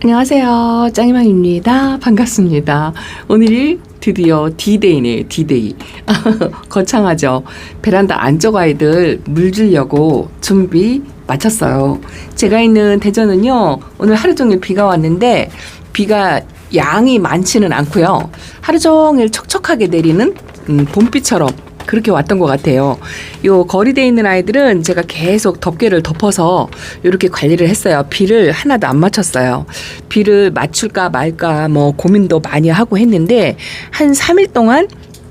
안녕하세요. 짱이맘입니다. 반갑습니다. 오늘이 드디어 D-Day네요. D-Day. 거창하죠. 베란다 안쪽 아이들 물 주려고 준비 마쳤어요. 제가 있는 대전은요, 오늘 하루 종일 비가 왔는데 비가 양이 많지는 않고요. 하루 종일 척척하게 내리는 봄비처럼 그렇게 왔던 것 같아요. 요 거리대에 있는 아이들은 제가 계속 덮개를 덮어서 이렇게 관리를 했어요. 비를 하나도 안 맞췄어요. 비를 맞출까 말까 뭐 고민도 많이 하고 했는데 한 3일 동안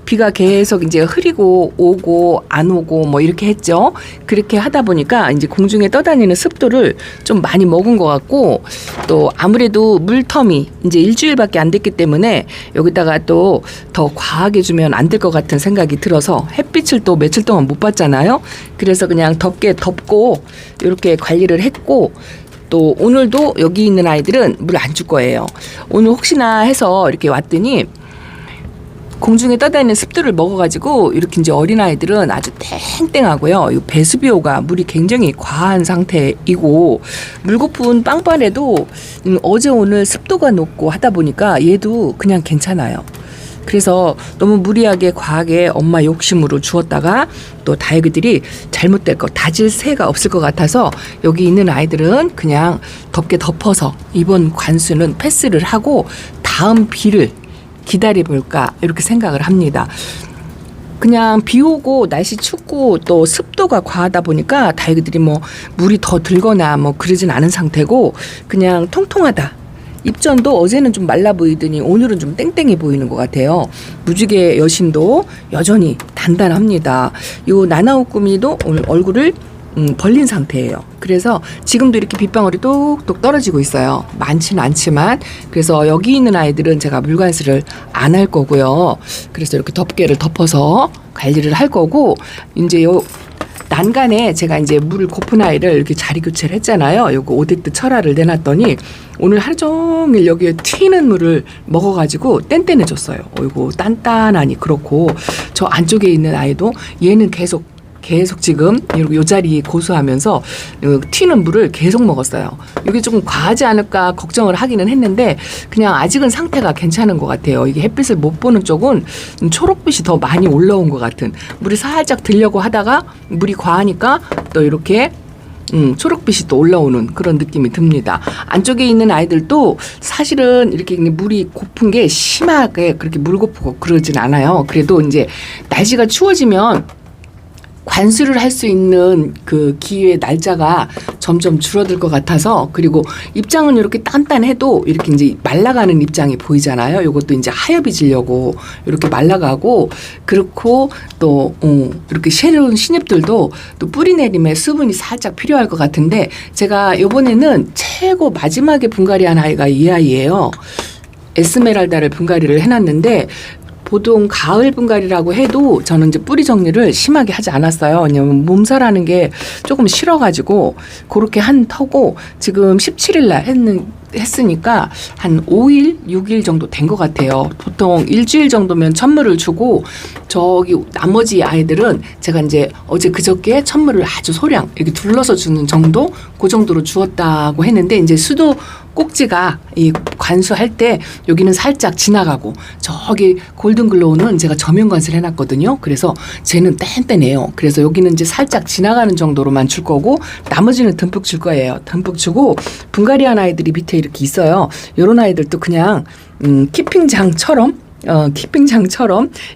비가 계속 이제 흐리고 오고 안 오고 뭐 이렇게 했죠. 그렇게 하다 보니까 이제 공중에 떠다니는 습도를 좀 많이 먹은 것 같고, 또 아무래도 물텀이 이제 일주일밖에 안 됐기 때문에 여기다가 또 더 과하게 주면 안 될 것 같은 생각이 들어서 햇빛을 또 며칠 동안 못 봤잖아요. 그래서 그냥 덮개 덮고 이렇게 관리를 했고, 또 오늘도 여기 있는 아이들은 물 안 줄 거예요. 오늘 혹시나 해서 이렇게 왔더니 공중에 떠다니는 습도를 먹어가지고 이렇게 이제 어린아이들은 아주 땡땡하고요. 이 배수비오가 물이 굉장히 과한 상태이고, 물거품 빵빠레도 어제 오늘 습도가 높고 하다 보니까 얘도 그냥 괜찮아요. 그래서 너무 무리하게 과하게 엄마 욕심으로 주었다가 또 다육이들이 잘못될 거 다질 새가 없을 것 같아서 여기 있는 아이들은 그냥 덮개 덮어서 이번 관수는 패스를 하고 다음 비를 기다려볼까 이렇게 생각을 합니다. 그냥 비 오고 날씨 춥고 또 습도가 과하다 보니까 다육이들이 뭐 물이 더 들거나 뭐 그러진 않은 상태고 그냥 통통하다. 입전도 어제는 좀 말라 보이더니 오늘은 좀 땡땡해 보이는 것 같아요. 무지개 여심도 여전히 단단합니다. 요 나나오꾸미도 오늘 얼굴을 벌린 상태예요. 그래서 지금도 이렇게 빗방울이 똑똑 떨어지고 있어요. 많지는 않지만. 그래서 여기 있는 아이들은 제가 물관수를 안 할 거고요. 그래서 이렇게 덮개를 덮어서 관리를 할 거고, 이제 요 난간에 제가 이제 물을 고픈 아이를 이렇게 자리 교체를 했잖아요. 요거 오데트 철화를 내놨더니 오늘 하루 종일 여기에 튀는 물을 먹어가지고 뗀뗀해졌어요. 이거 단단하니 그렇고, 저 안쪽에 있는 아이도 얘는 계속 지금 요 자리에 고수하면서 튀는 물을 계속 먹었어요. 이게 조금 과하지 않을까 걱정을 하기는 했는데 그냥 아직은 상태가 괜찮은 것 같아요. 이게 햇빛을 못 보는 쪽은 초록빛이 더 많이 올라온 것 같은, 물이 살짝 들려고 하다가 물이 과하니까 또 이렇게 초록빛이 또 올라오는 그런 느낌이 듭니다. 안쪽에 있는 아이들도 사실은 이렇게 물이 고픈 게 심하게 그렇게 물 고프고 그러진 않아요. 그래도 이제 날씨가 추워지면 관수를 할 수 있는 그 기회 날짜가 점점 줄어들 것 같아서, 그리고 입장은 이렇게 단단해도 이렇게 이제 말라가는 입장이 보이잖아요. 이것도 이제 하엽이 지려고 이렇게 말라가고, 그렇고 또 이렇게 새로운 신잎들도 또 뿌리 내림에 수분이 살짝 필요할 것 같은데, 제가 이번에는 최고 마지막에 분갈이한 아이가 이 아이예요. 에스메랄다를 분갈이를 해놨는데, 보통 가을 분갈이라고 해도 저는 이제 뿌리 정리를 심하게 하지 않았어요. 왜냐면 몸살하는 게 조금 싫어가지고 그렇게 한 터고, 지금 17일 날 했으니까 한 5일, 6일 정도 된 것 같아요. 보통 일주일 정도면 천물을 주고, 저기 나머지 아이들은 제가 이제 어제 그저께 천물을 아주 소량 이렇게 둘러서 주는 정도, 그 정도로 주었다고 했는데, 이제 수도 꼭지가 이 관수할 때 여기는 살짝 지나가고, 저기 골든글로우는 제가 저면 관수를 해놨거든요. 그래서 쟤는 뗀뗀해요. 그래서 여기는 이제 살짝 지나가는 정도로만 줄 거고, 나머지는 듬뿍 줄 거예요. 듬뿍 주고, 분갈이한 아이들이 밑에 이렇게 있어요. 요런 아이들도 그냥 키핑장처럼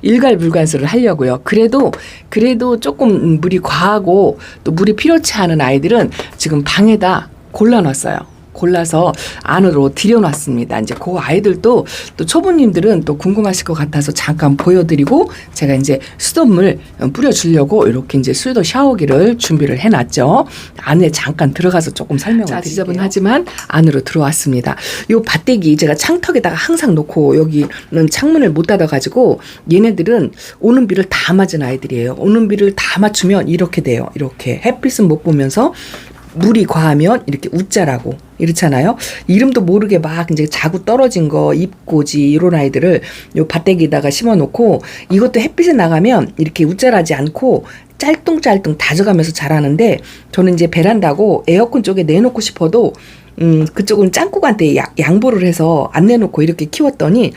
일괄 물관수를 하려고요. 그래도 조금 물이 과하고 또 물이 필요치 않은 아이들은 지금 방에다 골라놨어요. 골라서 안으로 들여놨습니다. 이제 그 아이들도 또 초보님들은 또 궁금하실 것 같아서 잠깐 보여드리고, 제가 이제 수돗물 뿌려주려고 이렇게 이제 수도 샤워기를 준비를 해놨죠. 안에 잠깐 들어가서 조금 설명을 드릴게요. 지저분하지만 안으로 들어왔습니다. 요 밭대기 제가 창턱에다가 항상 놓고, 여기는 창문을 못 닫아가지고 얘네들은 오는 비를 다 맞은 아이들이에요. 오는 비를 다 맞추면 이렇게 돼요. 이렇게 햇빛은 못 보면서 물이 과하면 이렇게 웃자라고 이렇잖아요. 이름도 모르게 막 이제 자구 떨어진 거, 잎꽂이 이런 아이들을 요 밭대기에다가 심어놓고, 이것도 햇빛에 나가면 이렇게 웃자라지 않고 짤뚱짤뚱 다져가면서 자라는데, 저는 이제 베란다고 에어컨 쪽에 내놓고 싶어도 그쪽은 짱구한테 양보를 해서 안 내놓고 이렇게 키웠더니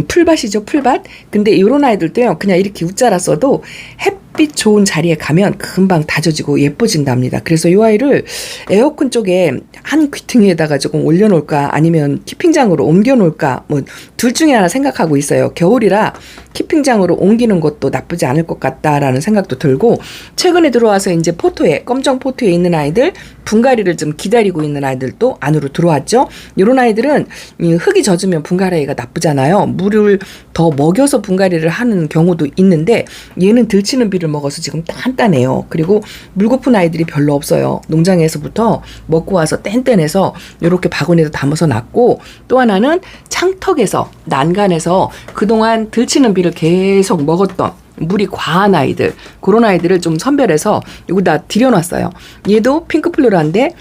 풀밭이죠, 풀밭. 근데 이런 아이들도요, 그냥 이렇게 웃자랐어도 햇빛 좋은 자리에 가면 금방 다져지고 예뻐진답니다. 그래서 이 아이를 에어컨 쪽에 한 귀퉁이에다가 조금 올려놓을까 아니면 키핑장으로 옮겨놓을까 뭐 둘 중에 하나 생각하고 있어요. 겨울이라 키핑장으로 옮기는 것도 나쁘지 않을 것 같다라는 생각도 들고, 최근에 들어와서 이제 포토에, 검정 포토에 있는 아이들, 분갈이를 좀 기다리고 있는 아이들도 안으로 들어왔죠. 이런 아이들은 흙이 젖으면 분갈이가 나쁘잖아요. 물을 더 먹여서 분갈이를 하는 경우도 있는데 얘는 들치는 비를 먹어서 지금 단단해요. 그리고 물 고픈 아이들이 별로 없어요. 농장에서부터 먹고 와서 뗀뗀해서 이렇게 바구니에서 담아서 놨고, 또 하나는 창턱에서 난간에서 그동안 들치는 비를 계속 먹었던 물이 과한 아이들, 그런 아이들을 좀 선별해서 여기다 들여놨어요. 얘도 핑크플로라인데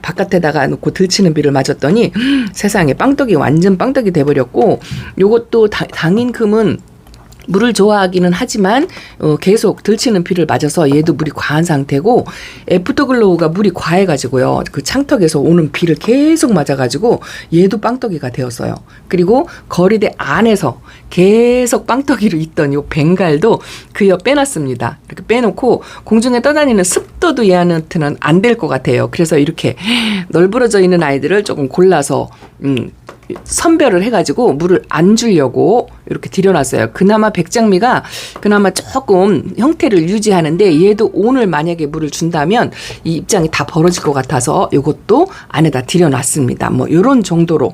바깥에다가 놓고 들치는 비를 맞았더니 세상에 빵떡이 완전 빵떡이 돼버렸고, 요것도 당인금은 물을 좋아하기는 하지만 계속 들치는 비를 맞아서 얘도 물이 과한 상태고, 애프터글로우가 물이 과해가지고요, 그 창턱에서 오는 비를 계속 맞아가지고 얘도 빵떡이가 되었어요. 그리고 거리대 안에서 계속 빵떡이로 있던 요 벵갈도 그여 빼놨습니다. 이렇게 빼놓고 공중에 떠다니는 습도도 얘한테는 안 될 것 같아요. 그래서 이렇게 널브러져 있는 아이들을 조금 골라서 선별을 해가지고 물을 안 주려고 이렇게 들여놨어요. 그나마 백장미가 그나마 조금 형태를 유지하는데, 얘도 오늘 만약에 물을 준다면 이 입장이 다 벌어질 것 같아서 이것도 안에다 들여놨습니다. 뭐 이런 정도로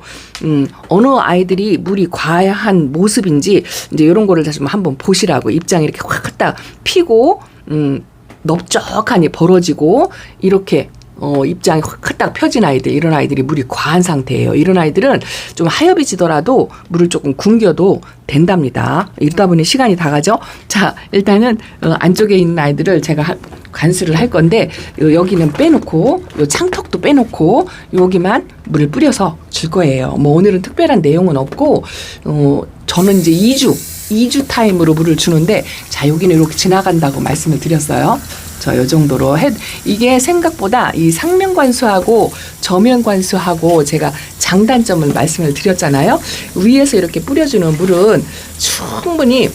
어느 아이들이 물이 과한 모습인지 이제 이런 거를 다시 한번 보시라고, 입장이 이렇게 확 딱 피고 넓적하니 벌어지고 이렇게 입장이 확 딱 펴진 아이들, 이런 아이들이 물이 과한 상태예요. 이런 아이들은 좀 하엽이 지더라도 물을 조금 굶겨도 된답니다. 이러다 보니 시간이 다 가죠. 자, 일단은 안쪽에 있는 아이들을 제가 관수를 할 건데, 여기는 빼놓고 요 창턱도 빼놓고 여기만 물을 뿌려서 줄 거예요. 뭐 오늘은 특별한 내용은 없고, 저는 이제 2주 타임으로 물을 주는데, 자, 여기는 이렇게 지나간다고 말씀을 드렸어요. 요 정도로 이게 생각보다 이 상면 관수하고 저면 관수하고 제가 장단점을 말씀을 드렸잖아요. 위에서 이렇게 뿌려주는 물은 충분히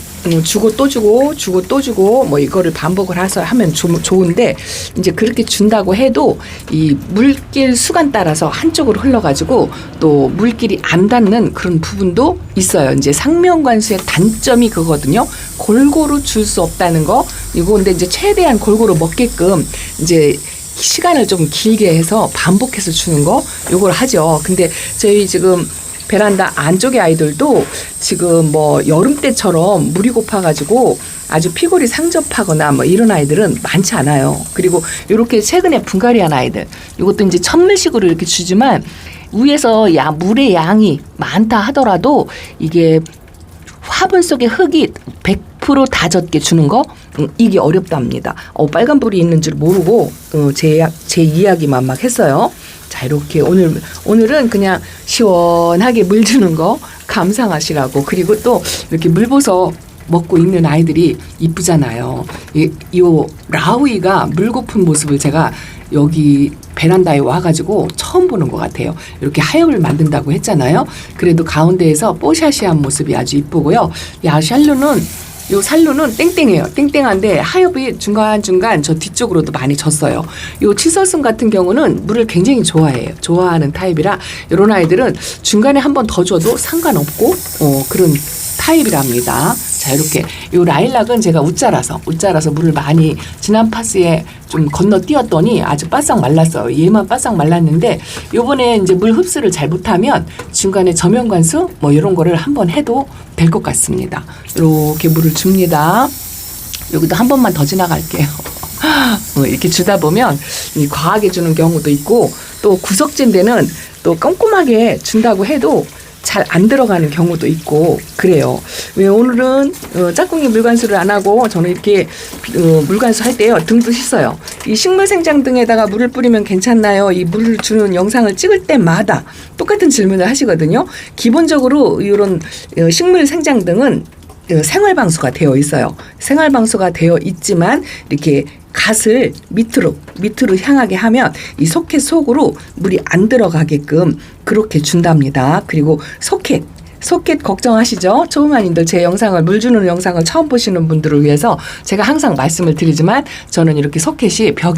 주고 또 주고 주고 또 주고 뭐 이거를 반복을 해서 하면 좋은데, 이제 그렇게 준다고 해도 이 물길 수간 따라서 한쪽으로 흘러가지고 또 물길이 안 닿는 그런 부분도 있어요. 이제 상면 관수의 단점이 그거거든요. 골고루 줄 수 없다는 거. 이거 근데 이제 최대한 골고루 먹게끔 이제 시간을 좀 길게 해서 반복해서 주는 거, 요걸 하죠. 근데 저희 지금 베란다 안쪽의 아이들도 지금 뭐 여름 때처럼 물이 고파가지고 아주 피골이 상접하거나 뭐 이런 아이들은 많지 않아요. 그리고 이렇게 최근에 분갈이한 아이들, 이것도 이제 천물식으로 이렇게 주지만 위에서 물의 양이 많다 하더라도 이게 화분 속에 흙이 100% 젖게 주는 거, 이게 어렵답니다. 빨간불이 있는 줄 모르고 제 이야기만 막 했어요. 자, 이렇게 오늘은 그냥 시원하게 물 주는 거 감상하시라고. 그리고 또 이렇게 물보서 먹고 있는 아이들이 이쁘잖아요. 이 라우이가 물 고픈 모습을 제가 여기 베란다에 와가지고 처음 보는 것 같아요. 이렇게 하엽을 만든다고 했잖아요. 그래도 가운데에서 뽀샤시한 모습이 아주 이쁘고요. 요 살루는 땡땡해요. 땡땡한데 하엽이 중간중간 저 뒤쪽으로도 많이 졌어요. 요 치설순 같은 경우는 물을 굉장히 좋아해요. 좋아하는 타입이라 이런 아이들은 중간에 한 번 더 줘도 상관없고 그런 타입이랍니다. 자, 이렇게 요 라일락은 제가 웃자라서 물을 많이 지난 파스에 좀 건너뛰었더니 아주 바싹 말랐어요. 얘만 바싹 말랐는데 요번에 이제 물 흡수를 잘 못하면 중간에 저면 관수 뭐 이런 거를 한번 해도 될 것 같습니다. 이렇게 물을 줍니다. 여기도 한 번만 더 지나갈게요. 이렇게 주다 보면 과하게 주는 경우도 있고, 또 구석진 데는 또 꼼꼼하게 준다고 해도 잘 안 들어가는 경우도 있고 그래요. 왜 오늘은 짝꿍이 물관수를 안 하고 저는 이렇게 물관수 할 때요, 등도 씻어요. 이 식물생장 등에다가 물을 뿌리면 괜찮나요? 이 물을 주는 영상을 찍을 때마다 똑같은 질문을 하시거든요. 기본적으로 이런 식물생장 등은 생활방수가 되어 있어요. 생활방수가 되어 있지만 이렇게 갓을 밑으로 향하게 하면 이 소켓 속으로 물이 안 들어가게끔 그렇게 준답니다. 그리고 소켓 걱정하시죠? 초보마님들 제 영상을 물 주는 영상을 처음 보시는 분들을 위해서 제가 항상 말씀을 드리지만 저는 이렇게 소켓이 벽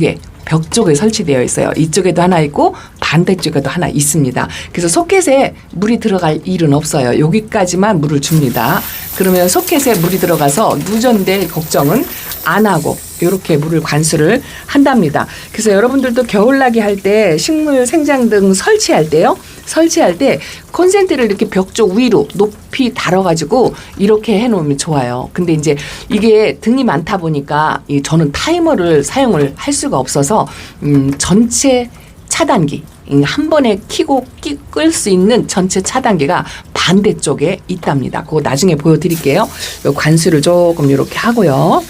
쪽에 설치되어 있어요. 이쪽에도 하나 있고 반대쪽에도 하나 있습니다. 그래서 소켓에 물이 들어갈 일은 없어요. 여기까지만 물을 줍니다. 그러면 소켓에 물이 들어가서 누전될 걱정은 안 하고 이렇게 물을 관수를 한답니다. 그래서 여러분들도 겨울나기 할 때 식물 생장등 설치할 때 콘센트를 이렇게 벽 쪽 위로 높이 달아가지고 이렇게 해놓으면 좋아요. 근데 이제 이게 등이 많다 보니까 저는 타이머를 사용을 할 수가 없어서 전체 차단기 한 번에 켜고 끌 수 있는 전체 차단기가 반대쪽에 있답니다. 그거 나중에 보여드릴게요. 요 관수를 조금 이렇게 하고요.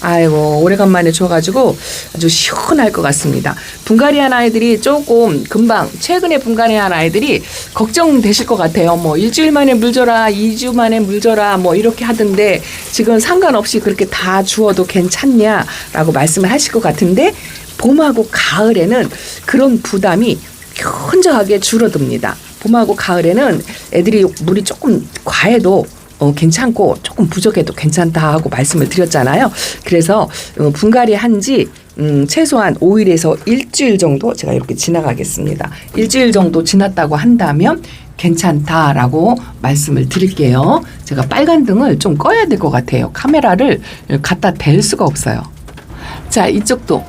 아이고 오래간만에 줘가지고 아주 시원할 것 같습니다. 분갈이한 아이들이 조금 금방 최근에 분갈이한 아이들이 걱정되실 것 같아요. 뭐 일주일 만에 물 줘라 2주 만에 물 줘라 뭐 이렇게 하던데 지금 상관없이 그렇게 다 주어도 괜찮냐라고 말씀을 하실 것 같은데 봄하고 가을에는 그런 부담이 현저하게 줄어듭니다. 봄하고 가을에는 애들이 물이 조금 과해도 괜찮고 조금 부족해도 괜찮다 하고 말씀을 드렸잖아요. 그래서 분갈이 한지 최소한 5일에서 일주일 정도 제가 이렇게 지나가겠습니다. 일주일 정도 지났다고 한다면 괜찮다라고 말씀을 드릴게요. 제가 빨간 등을 좀 꺼야 될 것 같아요. 카메라를 갖다 댈 수가 없어요. 자, 이쪽도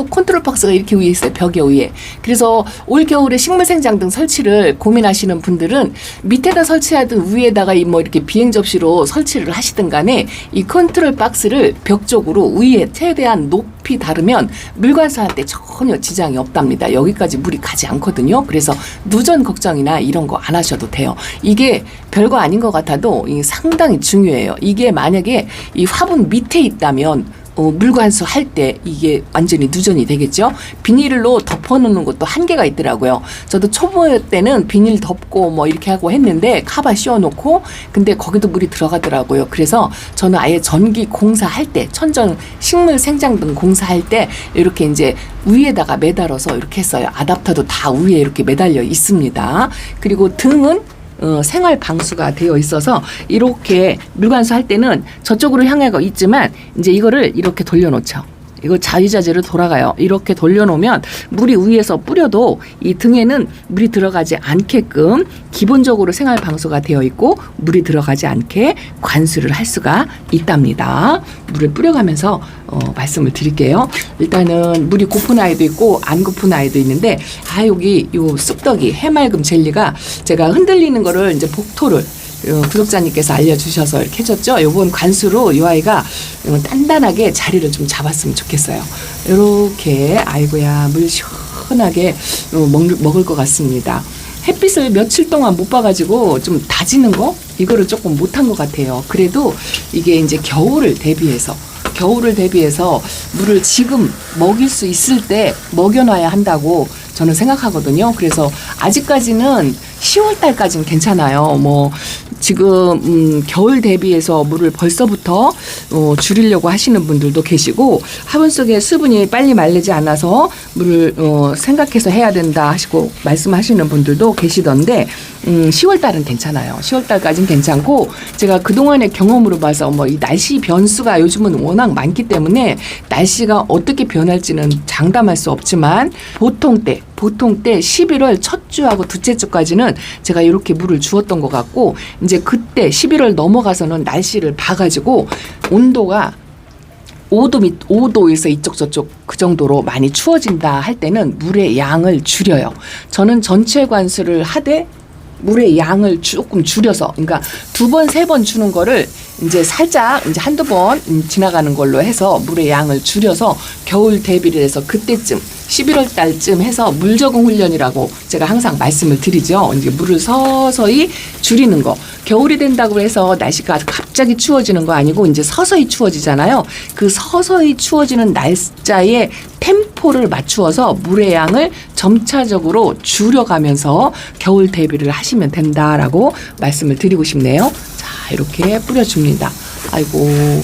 컨트롤 박스가 이렇게 위에 있어요. 벽에 위에. 그래서 올 겨울에 식물생장등 설치를 고민하시는 분들은 밑에다 설치하든 위에다가 뭐 이렇게 비행 접시로 설치를 하시든 간에 이 컨트롤 박스를 벽 쪽으로 위에 최대한 높이 다루면 물 관수할 때 전혀 지장이 없답니다. 여기까지 물이 가지 않거든요. 그래서 누전 걱정이나 이런 거 안 하셔도 돼요. 이게 별거 아닌 것 같아도 상당히 중요해요. 이게 만약에 이 화분 밑에 있다면 물관수 할 때 이게 완전히 누전이 되겠죠. 비닐로 덮어놓는 것도 한계가 있더라고요. 저도 초보 때는 비닐 덮고 뭐 이렇게 하고 했는데 카바 씌워놓고 근데 거기도 물이 들어가더라고요. 그래서 저는 아예 전기 공사할 때 천정 식물 생장등 공사할 때 이렇게 이제 위에다가 매달아서 이렇게 했어요. 아답터도 다 위에 이렇게 매달려 있습니다. 그리고 등은 생활 방수가 되어 있어서 이렇게 물관수 할 때는 저쪽으로 향해가 있지만 이제 이거를 이렇게 돌려놓죠. 이거 자유자재로 돌아가요. 이렇게 돌려놓으면 물이 위에서 뿌려도 이 등에는 물이 들어가지 않게끔 기본적으로 생활 방수가 되어 있고 물이 들어가지 않게 관수를 할 수가 있답니다. 물을 뿌려가면서 말씀을 드릴게요. 일단은 물이 고픈 아이도 있고 안 고픈 아이도 있는데 여기 요 쑥떡이 해맑음 젤리가 제가 흔들리는 거를 이제 복토를 구독자님께서 알려주셔서 이렇게 해줬죠. 요번 관수로 이 아이가 단단하게 자리를 좀 잡았으면 좋겠어요. 이렇게 아이고야 물 시원하게 먹을 것 같습니다. 햇빛을 며칠 동안 못 봐가지고 좀 다지는 거 이거를 조금 못한 것 같아요. 그래도 이게 이제 겨울을 대비해서 물을 지금 먹일 수 있을 때 먹여놔야 한다고 저는 생각하거든요. 그래서 아직까지는 10월 달까지는 괜찮아요. 뭐 지금 겨울 대비해서 물을 벌써부터 줄이려고 하시는 분들도 계시고 화분 속에 수분이 빨리 마르지 않아서 물을 생각해서 해야 된다 하시고 말씀하시는 분들도 계시던데 10월 달은 괜찮아요. 10월 달까지는 괜찮고 제가 그동안의 경험으로 봐서 뭐 이 날씨 변수가 요즘은 워낙 많기 때문에 날씨가 어떻게 변할지는 장담할 수 없지만 보통 때 11월 첫 주하고 둘째 주까지는 제가 이렇게 물을 주었던 것 같고 이제 그때 11월 넘어가서는 날씨를 봐가지고 온도가 5도에서 이쪽 저쪽 그 정도로 많이 추워진다 할 때는 물의 양을 줄여요. 저는 전체 관수를 하되 물의 양을 조금 줄여서 그러니까 2번, 3번 주는 거를 이제 살짝 이제 한두 번 지나가는 걸로 해서 물의 양을 줄여서 겨울 대비를 해서 그때쯤 11월 달쯤 해서 물 적응 훈련이라고 제가 항상 말씀을 드리죠. 이제 물을 서서히 줄이는 거. 겨울이 된다고 해서 날씨가 갑자기 추워지는 거 아니고 이제 서서히 추워지잖아요. 그 서서히 추워지는 날짜에 템포를 맞추어서 물의 양을 점차적으로 줄여가면서 겨울 대비를 하시면 된다라고 말씀을 드리고 싶네요. 자, 이렇게 뿌려줍니다. 아이고,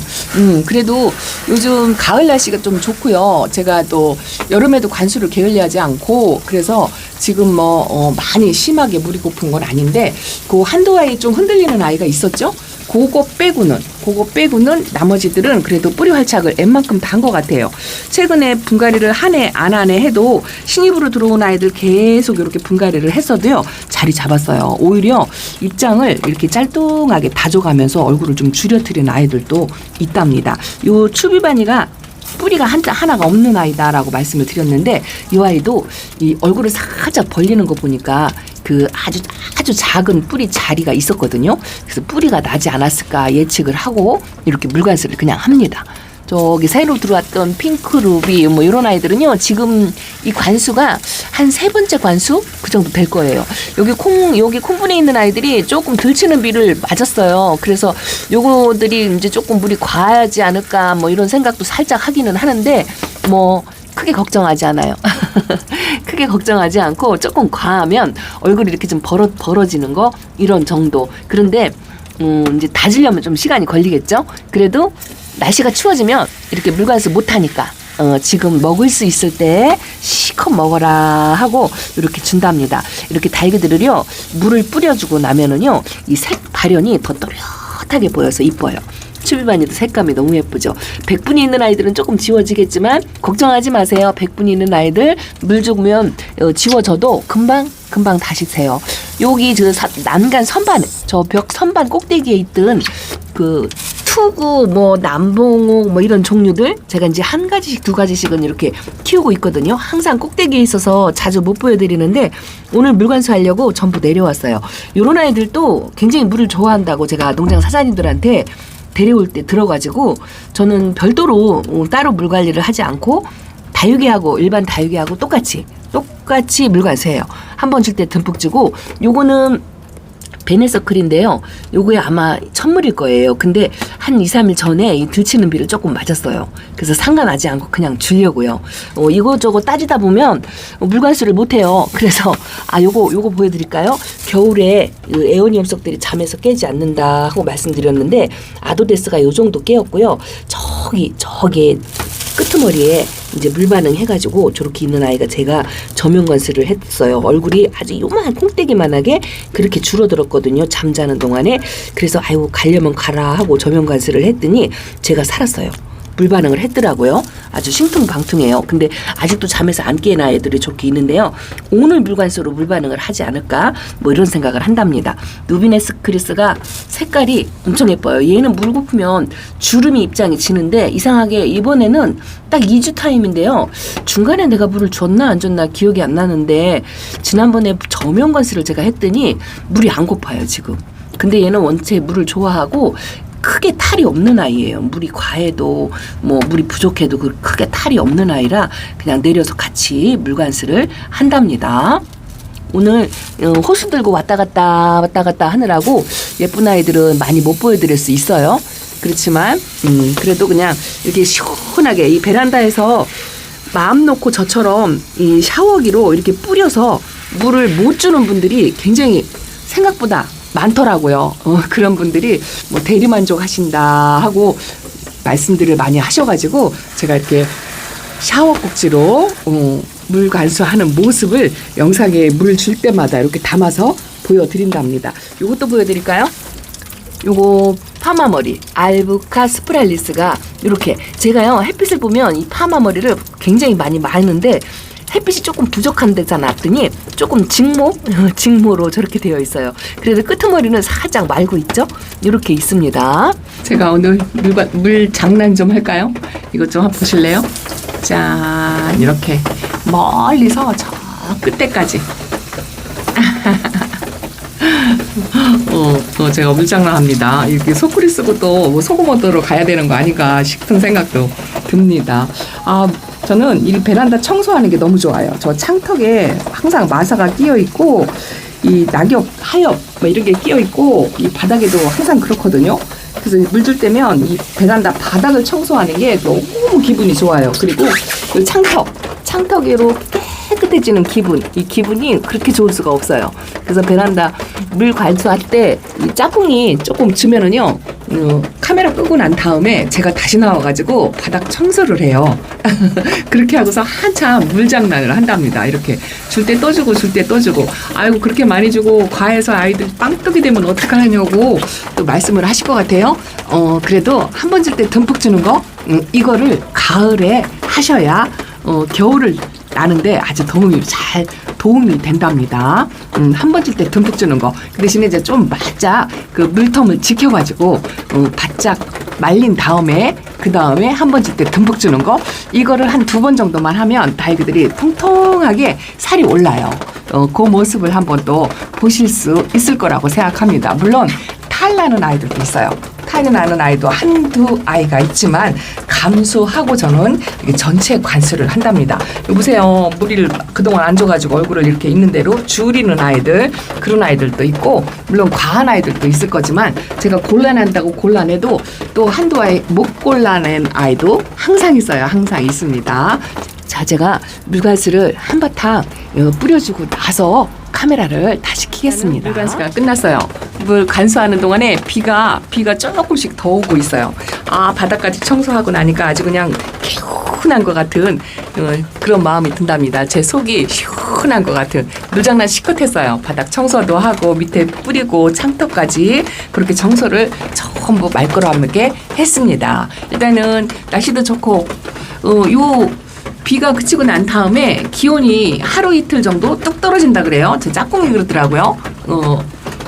그래도 요즘 가을 날씨가 좀 좋고요. 제가 또 여름에도 관수를 게을리하지 않고 그래서 지금 많이 심하게 물이 고픈 건 아닌데 그 한두 아이 좀 흔들리는 아이가 있었죠. 그거 빼고는 나머지들은 그래도 뿌리 활착을 웬만큼 다 한 것 같아요. 최근에 분갈이를 한 해 안 해도 신입으로 들어온 아이들 계속 이렇게 분갈이를 했어도요. 자리 잡았어요. 오히려 입장을 이렇게 짤뚱하게 다져가면서 얼굴을 좀 줄여뜨린 아이들도 있답니다. 요 추비바니가 뿌리가 하나가 없는 아이다라고 말씀을 드렸는데 이 아이도 이 얼굴을 살짝 벌리는 거 보니까 그 아주 작은 뿌리 자리가 있었거든요. 그래서 뿌리가 나지 않았을까 예측을 하고 이렇게 물관수를 그냥 합니다. 저기 새로 들어왔던 핑크 루비 뭐 이런 아이들은요 지금 이 관수가 한 세 번째 관수 그 정도 될 거예요. 여기 콩분에 있는 아이들이 조금 들치는 비를 맞았어요. 그래서 요거들이 이제 조금 물이 과하지 않을까 뭐 이런 생각도 살짝 하기는 하는데 뭐 크게 걱정하지 않아요. 크게 걱정하지 않고 조금 과하면 얼굴이 이렇게 좀 벌어지는 거 이런 정도. 그런데 이제 다지려면 좀 시간이 걸리겠죠. 그래도 날씨가 추워지면 이렇게 물관수 못하니까 지금 먹을 수 있을 때 실컷 먹어라 하고 이렇게 준답니다. 이렇게 달기들을요 물을 뿌려주고 나면은요 이 색 발현이 더 또렷하게 보여서 이뻐요. 추비바니도 색감이 너무 예쁘죠. 백분이 있는 아이들은 조금 지워지겠지만 걱정하지 마세요. 백분이 있는 아이들 물 주면 지워져도 금방 다시 새요. 여기 난간 선반 저 벽 선반 꼭대기에 있던 그 투구 뭐 남봉옥 뭐 이런 종류들 제가 이제 한 가지씩 두 가지씩은 이렇게 키우고 있거든요. 항상 꼭대기에 있어서 자주 못 보여드리는데 오늘 물관수 하려고 전부 내려왔어요. 요런 아이들도 굉장히 물을 좋아한다고 제가 농장 사장님들한테 데려올 때 들어가지고 저는 별도로 따로 물 관리를 하지 않고 다육이하고 일반 다육이하고 똑같이 물관수해요. 한 번 줄 때 듬뿍 주고 요거는 베네서클인데요. 요거에 아마 천물일 거예요. 근데 한 2, 3일 전에 이 들치는 비를 조금 맞았어요. 그래서 상관하지 않고 그냥 주려고요. 이거저거 따지다 보면 물관수를 못해요. 그래서 요거 보여드릴까요? 겨울에 에오니엄 속들이 잠에서 깨지 않는다 하고 말씀드렸는데 아도데스가 요 정도 깨었고요. 저기 끄트머리에 이제 물 반응해가지고 저렇게 있는 아이가 제가 저면 관수를 했어요. 얼굴이 아주 요만한 콩대기만하게 그렇게 줄어들었거든요. 잠자는 동안에. 그래서 가려면 가라 하고 저면 관수를 했더니 제가 살았어요. 물 반응을 했더라고요. 아주 신통방통해요. 근데 아직도 잠에서 안 깨는 아이들이 좋게 있는데요. 오늘 물관수로 물 반응을 하지 않을까 뭐 이런 생각을 한답니다. 누비네스 크리스가 색깔이 엄청 예뻐요. 얘는 물 고프면 주름이 입장이 지는데 이상하게 이번에는 딱 2주 타임인데요. 중간에 내가 물을 줬나 안 줬나 기억이 안 나는데 지난번에 저면 관수를 제가 했더니 물이 안 고파요 지금. 근데 얘는 원체 물을 좋아하고 크게 탈이 없는 아이예요. 물이 과해도 뭐 물이 부족해도 크게 탈이 없는 아이라 그냥 내려서 같이 물관수를 한답니다. 오늘 호수 들고 왔다 갔다 하느라고 예쁜 아이들은 많이 못 보여드릴 수 있어요. 그렇지만 그래도 그냥 이렇게 시원하게 이 베란다에서 마음 놓고 저처럼 이 샤워기로 이렇게 뿌려서 물을 못 주는 분들이 굉장히 생각보다 많더라고요. 그런 분들이 뭐 대리만족 하신다 하고 말씀들을 많이 하셔가지고 제가 이렇게 샤워 꼭지로 물 관수하는 모습을 영상에 물 줄 때마다 이렇게 담아서 보여드린답니다. 이것도 보여드릴까요? 요거 파마머리 알부카 스프랄리스가 이렇게 제가요 햇빛을 보면 이 파마머리를 굉장히 많이 마는데 햇빛이 조금 부족한 데서 놨더니 조금 직모로 저렇게 되어 있어요. 그래서 끄트머리는 살짝 말고 있죠. 이렇게 있습니다. 제가 오늘 물 장난 좀 할까요? 이것 좀 한번 보실래요? 짠, 이렇게 멀리서 저 끝에까지 제가 물장난합니다. 이렇게 소쿠리 쓰고 또 뭐 소금 얻으러 가야 되는 거 아닌가 싶은 생각도 듭니다. 저는 이 베란다 청소하는 게 너무 좋아요. 저 창턱에 항상 마사가 끼어 있고 이 낙엽, 하엽 뭐 이런 게 끼어 있고 이 바닥에도 항상 그렇거든요. 그래서 물 줄 때면 이 베란다 바닥을 청소하는 게 너무 기분이 좋아요. 그리고 이 창턱이 이렇게 깨끗해지는 이 기분이 그렇게 좋을 수가 없어요. 그래서 베란다 물 관수할 때 이 짜풍이 조금 주면은요 카메라 끄고 난 다음에 제가 다시 나와가지고 바닥 청소를 해요. 그렇게 하고서 한참 물장난을 한답니다. 이렇게 줄 때 또 주고 줄 때 또 주고, 아이고 그렇게 많이 주고 과해서 아이들 빵떡이 되면 어떡하냐고 또 말씀을 하실 것 같아요. 그래도 한 번 줄 때 듬뿍 주는 거, 이거를 가을에 하셔야 겨울을 나는데 아주 도움이 된답니다. 한 번 줄 때 듬뿍 주는 거. 그 대신에 이제 좀 바짝 그 물텀을 지켜가지고 바짝 말린 다음에 그 다음에 한 번 줄 때 듬뿍 주는 거. 이거를 한 2번 정도만 하면 다이그들이 통통하게 살이 올라요. 그 모습을 한번 또 보실 수 있을 거라고 생각합니다. 물론 탈나는 아이들도 있어요. 탈이 나는 아이도 한두 아이가 있지만 감수하고 저는 전체 관수를 한답니다. 여보세요. 무리를 그동안 안 줘가지고 얼굴을 이렇게 있는 대로 줄이는 아이들, 그런 아이들도 있고, 물론 과한 아이들도 있을 거지만 제가 곤란한다고 곤란해도 또 한두 아이 못 골라낸 아이도 항상 있어요. 항상 있습니다. 자, 제가 물관수를 한바탕 뿌려주고 나서 카메라를 다시 켜겠습니다. 물관수가 끝났어요. 물 간수하는 동안에 비가 조금씩 더 오고 있어요. 바닥까지 청소하고 나니까 아주 그냥 개운한 것 같은 그런 마음이 든답니다. 제 속이 시원한 것 같은. 물장난 시컷했어요. 바닥 청소도 하고 밑에 뿌리고 창턱까지 그렇게 청소를 전부 말걸어하게 했습니다. 일단은 날씨도 좋고 요 비가 그치고 난 다음에 기온이 하루 이틀 정도 뚝 떨어진다 그래요. 제 짝꿍이 그러더라고요.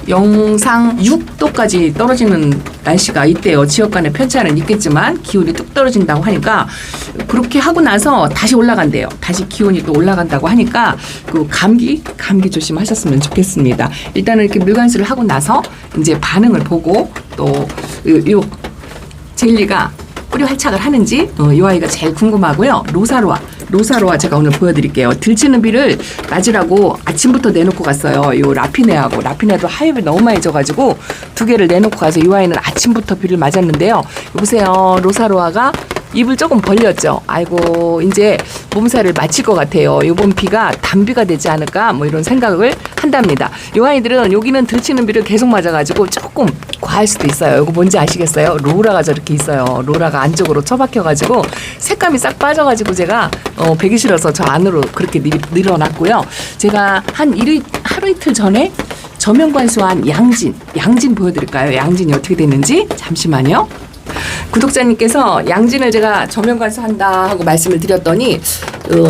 영상 6도까지 떨어지는 날씨가 있대요. 지역 간의 편차는 있겠지만 기온이 뚝 떨어진다고 하니까, 그렇게 하고 나서 다시 올라간대요. 다시 기온이 또 올라간다고 하니까 그 감기 조심하셨으면 좋겠습니다. 일단은 이렇게 물관수를 하고 나서 이제 반응을 보고 또 요 젤리가 뿌리 활착을 하는지 이 아이가 제일 궁금하고요. 로사로아 제가 오늘 보여드릴게요. 들치는 비를 맞으라고 아침부터 내놓고 갔어요. 요 라피네도 하엽이 너무 많이 져가지고 2개를 내놓고 가서 이 아이는 아침부터 비를 맞았는데요. 여보세요. 로사로아가 입을 조금 벌렸죠. 아이고 이제 몸살을 마칠 것 같아요. 이번 비가 단비가 되지 않을까 뭐 이런 생각을 한답니다. 이 아이들은 여기는 들치는 비를 계속 맞아가지고 조금 과할 수도 있어요. 이거 뭔지 아시겠어요? 로라가 저렇게 있어요. 로라가 안쪽으로 처박혀가지고 색감이 싹 빠져가지고 제가 배기 싫어서 저 안으로 그렇게 늘어났고요. 제가 하루 이틀 전에 저면관수한 양진 보여드릴까요? 양진이 어떻게 됐는지 잠시만요. 구독자님께서 양진을 제가 저면관수한다 하고 말씀을 드렸더니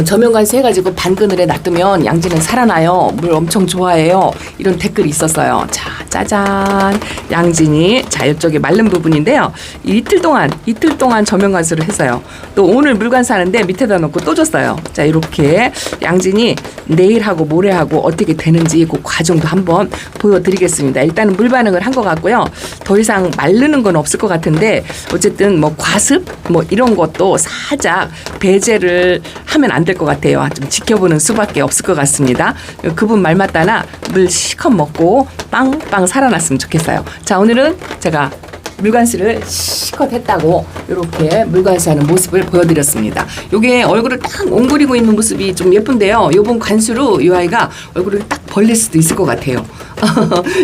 저면관수 해가지고 반그늘에 놔두면 양진은 살아나요. 물 엄청 좋아해요. 이런 댓글이 있었어요. 자, 짜잔. 양진이 자 이쪽에 마른 부분인데요. 이틀 동안 저면관수를 했어요. 또 오늘 물관수하는데 밑에다 놓고 또 줬어요. 자, 이렇게 양진이 내일하고 모레하고 어떻게 되는지 그 과정도 한번 보여드리겠습니다. 일단은 물 반응을 한 것 같고요. 더 이상 마르는 건 없을 것 같은데 어쨌든 뭐 과습 뭐 이런 것도 살짝 배제를 하면 안 될 것 같아요. 좀 지켜보는 수밖에 없을 것 같습니다. 그분 말 맞다나 물 실컷 먹고 빵빵 살아났으면 좋겠어요. 자, 오늘은 제가 물관수를 실컷 했다고 이렇게 물관수하는 모습을 보여드렸습니다. 요게 얼굴을 딱 옹그리고 있는 모습이 좀 예쁜데요. 요번 관수로 이 아이가 얼굴을 딱 벌릴 수도 있을 것 같아요.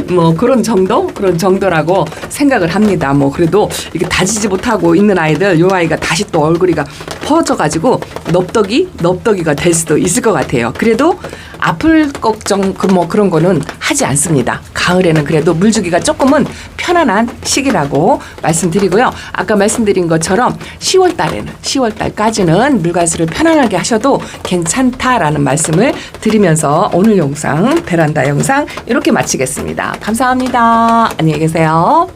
뭐 그런 정도라고 생각을 합니다. 뭐 그래도 이렇게 다지지 못하고 있는 아이들, 요 아이가 다시 또 얼굴이가 퍼져가지고 넙떡이가 될 수도 있을 것 같아요. 그래도 아플 걱정 뭐 그런 거는 하지 않습니다. 가을에는 그래도 물 주기가 조금은 편안한 시기라고 말씀드리고요. 아까 말씀드린 것처럼 10월달까지는 물관수를 편안하게 하셔도 괜찮다라는 말씀을 드리면서 오늘 영상 베란다 영상 이렇게 마치겠습니다. 감사합니다. 안녕히 계세요.